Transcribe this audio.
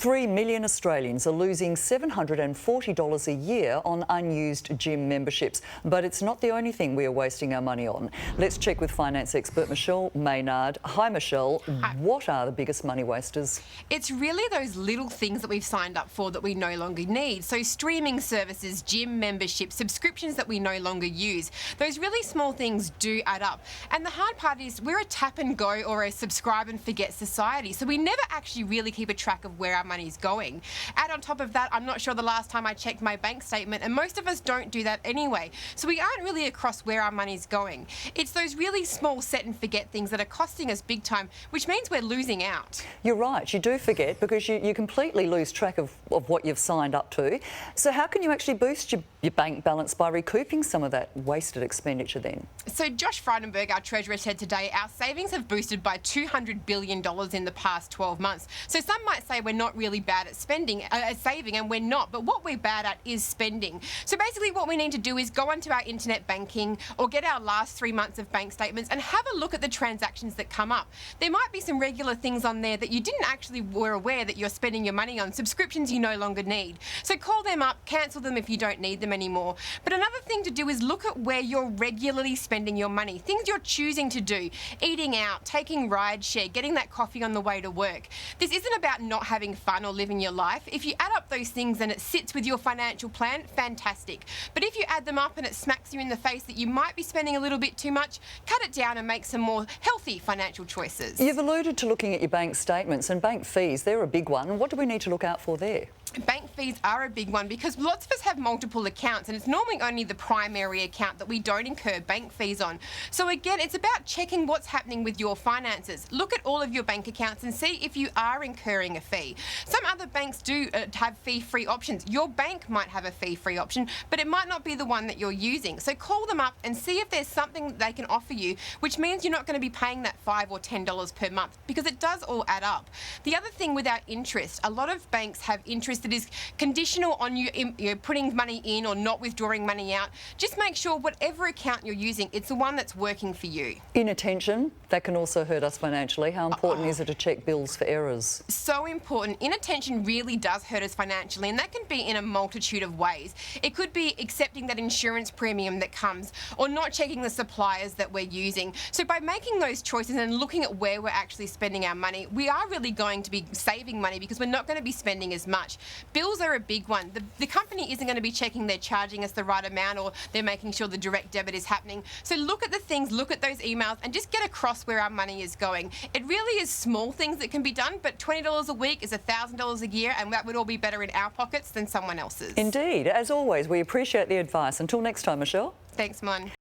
3 million Australians are losing $740 a year on unused gym memberships. But it's not the only thing we are wasting our money on. Let's check with finance expert Michelle Maynard. Hi, Michelle. Hi. What are the biggest money wasters? It's really those little things that we've signed up for that we no longer need. So streaming services, gym memberships, subscriptions that we no longer use. Those really small things do add up. And the hard part is we're a tap and go or a subscribe and forget society. So we never actually really keep a track of where our money's going. Add on top of that, I'm not sure the last time I checked my bank statement, and most of us don't do that anyway. So we aren't really across where our money's going. It's those really small set and forget things that are costing us big time, which means we're losing out. You're right, you do forget because you completely lose track of what you've signed up to. So how can you actually boost your bank balance by recouping some of that wasted expenditure then? So Josh Frydenberg, our Treasurer, said today our savings have boosted by $200 billion in the past 12 months. So some might say we're not really bad at saving, and we're not, but what we're bad at is spending. So basically what we need to do is go onto our internet banking or get our last 3 months of bank statements and have a look at the transactions that come up. There might be some regular things on there that you didn't actually were aware that you're spending your money on, subscriptions you no longer need. So call them up, cancel them if you don't need them anymore. But another thing to do is look at where you're regularly spending your money, things you're choosing to do, eating out, taking rideshare, getting that coffee on the way to work. This isn't about not having fun or living your life. If you add up those things and it sits with your financial plan, fantastic. But if you add them up and it smacks you in the face that you might be spending a little bit too much, cut it down and make some more healthy financial choices. You've alluded to looking at your bank statements, and bank fees, they're a big one. What do we need to look out for there? Bank fees are a big one because lots of us have multiple accounts, and it's normally only the primary account that we don't incur bank fees on. So again, it's about checking what's happening with your finances. Look at all of your bank accounts and see if you are incurring a fee. Some other banks do have fee-free options. Your bank might have a fee-free option, but it might not be the one that you're using. So call them up and see if there's something that they can offer you, which means you're not going to be paying that $5 or $10 per month, because it does all add up. The other thing with our interest, a lot of banks have interest that is conditional on you putting money in or not withdrawing money out. Just make sure whatever account you're using, it's the one that's working for you. Inattention, that can also hurt us financially. How important is it to check bills for errors? So important. Inattention really does hurt us financially, and that can be in a multitude of ways. It could be accepting that insurance premium that comes, or not checking the suppliers that we're using. So by making those choices and looking at where we're actually spending our money, we are really going to be saving money because we're not going to be spending as much. Bills are a big one. The company isn't going to be checking they're charging us the right amount, or they're making sure the direct debit is happening. So look at the things, look at those emails, and just get across where our money is going. It really is small things that can be done, but $20 a week is $1,000 a year, and that would all be better in our pockets than someone else's. Indeed. As always, we appreciate the advice. Until next time, Michelle. Thanks, Mon.